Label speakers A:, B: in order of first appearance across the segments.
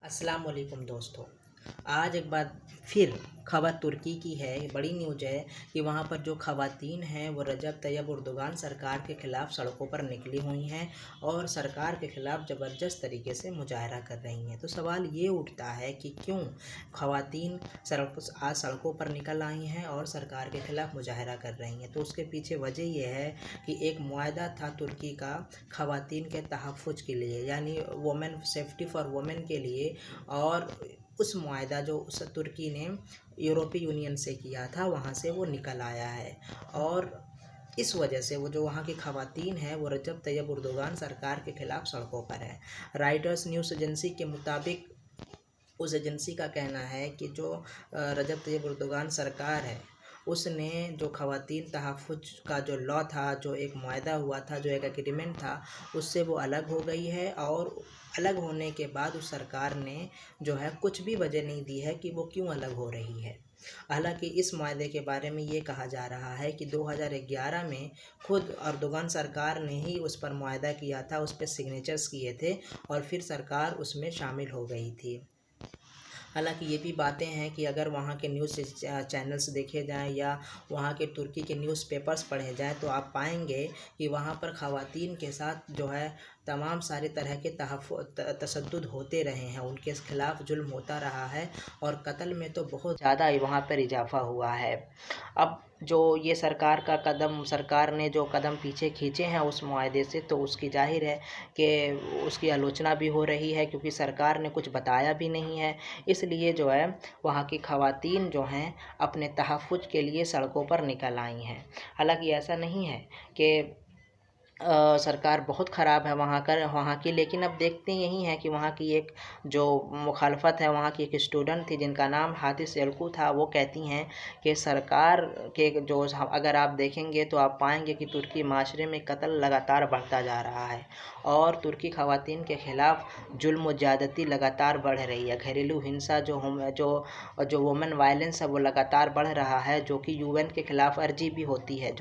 A: अस्सलाम वालेकुम दोस्तों। आज एक बार फिर खबर तुर्की की है। बड़ी न्यूज़ है कि वहाँ पर जो ख़वातीन हैं वो रजब तैयब एर्दोगान सरकार के ख़िलाफ़ सड़कों पर निकली हुई हैं और सरकार के ख़िलाफ़ ज़बरदस्त तरीके से मुजाहरा कर रही हैं। तो सवाल ये उठता है कि क्यों ख़वातीन आज सड़कों पर निकल आई हैं और सरकार के ख़िलाफ़ मुजाहरा कर रही हैं। तो उसके पीछे वजह ये है कि एक मुआहदा था तुर्की का ख़वातीन के तहफ़्फ़ुज़ के लिए, यानी वुमेन सेफ्टी फॉर वुमेन के लिए। और उस मुआहदा जो उस तुर्की ने यूरोपीय यूनियन से किया था, वहाँ से वो निकल आया है। और इस वजह से वो जो वहाँ की ख़वातीन हैं वो रजब तैयब एर्दोगान सरकार के ख़िलाफ़ सड़कों पर है। राइटर्स न्यूज़ एजेंसी के मुताबिक उस एजेंसी का कहना है कि जो रजब तैयब एर्दोगान सरकार है उसने जो ख़वातीन तहफ़्फ़ुज़ का जो लॉ था, जो एक मुआहदा हुआ था, जो एक एग्रीमेंट था, उससे वो अलग हो गई है। और अलग होने के बाद उस सरकार ने जो है कुछ भी वजह नहीं दी है कि वो क्यों अलग हो रही है। हालांकि इस मुआहदे के बारे में ये कहा जा रहा है कि 2011 में खुद एर्दोगान सरकार ने ही उस पर मुआहदा किया था, उस पर सिग्नेचर्स किए थे और फिर सरकार उसमें शामिल हो गई थी। हालांकि ये भी बातें हैं कि अगर वहाँ के न्यूज़ चैनल्स देखे जाएँ या वहाँ के तुर्की के न्यूज़पेपर्स पढ़े जाएँ तो आप पाएंगे कि वहाँ पर ख़वातीन के साथ जो है तमाम सारे तरह के तशद्दुद होते रहे हैं, उनके ख़िलाफ़ जुल्म होता रहा है और कत्ल में तो बहुत ज़्यादा वहाँ पर इजाफ़ा हुआ है। अब जो ये सरकार ने जो कदम पीछे खींचे हैं उस मुआहदे से, तो उसकी जाहिर है कि उसकी आलोचना भी हो रही है, क्योंकि सरकार ने कुछ बताया भी नहीं है। इसलिए जो है वहाँ की ख़वातीन जो हैं अपने तहफ़्फ़ुज़ के लिए सड़कों पर निकल आई हैं। हालांकि ऐसा नहीं है कि सरकार बहुत ख़राब है वहाँ की, लेकिन अब देखते यही हैं कि वहाँ की एक जो मुखालफत है, वहाँ की एक स्टूडेंट थी जिनका नाम हादिस यल्कू था, वो कहती हैं कि सरकार के जो अगर आप देखेंगे तो आप पाएंगे कि तुर्की माशरे में कत्ल लगातार बढ़ता जा रहा है और तुर्की ख़वातीन के ख़िलाफ़ जुल्म व ज़्यादती लगातार बढ़ रही है। घरेलू हिंसा जो वुमेन वायलेंस है वो लगातार बढ़ रहा है, जो कि यूएन के ख़िलाफ़ अर्जी भी होती है।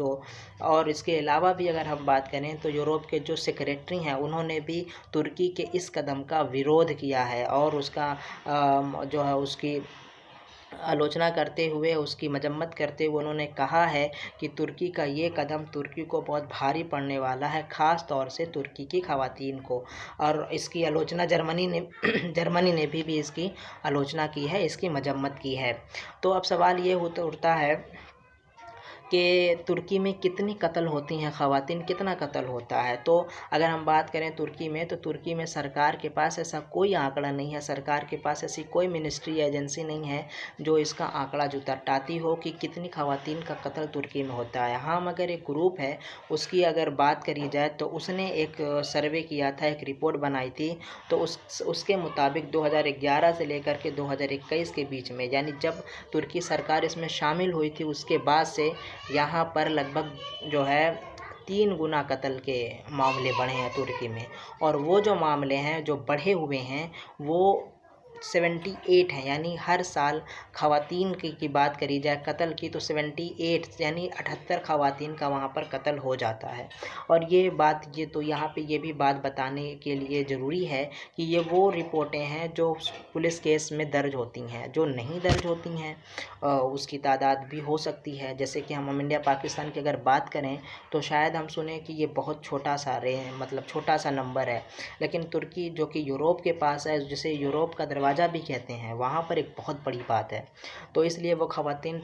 A: और इसके अलावा भी अगर हम बात करें तो यूरोप के जो सेक्रेटरी हैं उन्होंने भी तुर्की के इस कदम का विरोध किया है और उसका जो है उसकी आलोचना करते हुए, उसकी मजम्मत करते हुए उन्होंने कहा है कि तुर्की का ये कदम तुर्की को बहुत भारी पड़ने वाला है, ख़ास तौर से तुर्की की ख़वातीन को। और इसकी आलोचना जर्मनी ने भी इसकी आलोचना की है, इसकी मजम्मत की है। तो अब सवाल ये उठता है कि तुर्की में कितनी कत्ल होती हैं ख़वातीन, कितना कत्ल होता है। तो अगर हम बात करें तुर्की में, तो तुर्की में सरकार के पास ऐसा कोई आंकड़ा नहीं है, सरकार के पास ऐसी कोई मिनिस्ट्री या एजेंसी नहीं है जो इसका आंकड़ा जुटाती हो कि कितनी ख़वातीन का कत्ल तुर्की में होता है। हाँ, मगर एक ग्रुप है उसकी अगर बात करी जाए तो उसने एक सर्वे किया था, एक रिपोर्ट बनाई थी। तो उसके मुताबिक 2011 से लेकर के 2021 के बीच में, यानी जब तुर्की सरकार इसमें शामिल हुई थी उसके बाद से यहाँ पर लगभग जो है 3 गुना कत्ल के मामले बढ़े हैं तुर्की में। और वो जो मामले हैं जो बढ़े हुए हैं वो 78 हैं, यानी हर साल ख़वातीन की बात करी जाए कत्ल की तो 78 यानी 78 ख़वातीन का वहाँ पर कत्ल हो जाता है। और ये तो यहाँ पे ये भी बात बताने के लिए ज़रूरी है कि ये वो रिपोर्टें हैं जो पुलिस केस में दर्ज होती हैं, जो नहीं दर्ज होती हैं उसकी तादाद भी हो सकती है। जैसे कि हम इंडिया पाकिस्तान की अगर बात करें तो शायद हम सुने कि ये बहुत छोटा सा छोटा सा नंबर है, लेकिन तुर्की जो कि यूरोप के पास है, जिसे यूरोप का दरवाज़ा भी कहते हैं, वहाँ पर एक बहुत बड़ी बात है। तो इसलिए वो ख़वातीन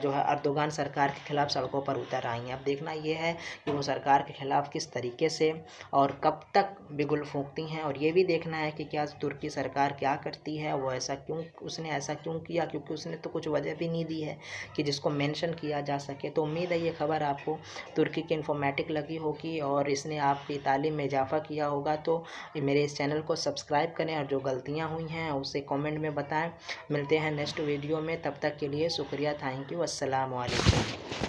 A: जो है एर्दोगान सरकार के ख़िलाफ़ सड़कों पर उतर आई हैं। अब देखना ये है कि वो सरकार के ख़िलाफ़ किस तरीके से और कब तक बिगुल फूंकती हैं, और ये भी देखना है कि क्या तुर्की सरकार क्या करती है, उसने ऐसा क्यों किया, क्योंकि उसने तो कुछ वजह भी नहीं दी है कि जिसको मेंशन किया जा सके। तो उम्मीद है ये खबर आपको तुर्की की इन्फॉर्मेटिव लगी होगी और इसने आपकी तालीम में इजाफ़ा किया होगा। तो मेरे इस चैनल को सब्सक्राइब करें और जो गलतियाँ हुई हैं उसे कमेंट में बताएं। मिलते हैं नेक्स्ट वीडियो में, तब तक के लिए शुक्रिया, थैंक यू, अस्सलाम वालेकुम।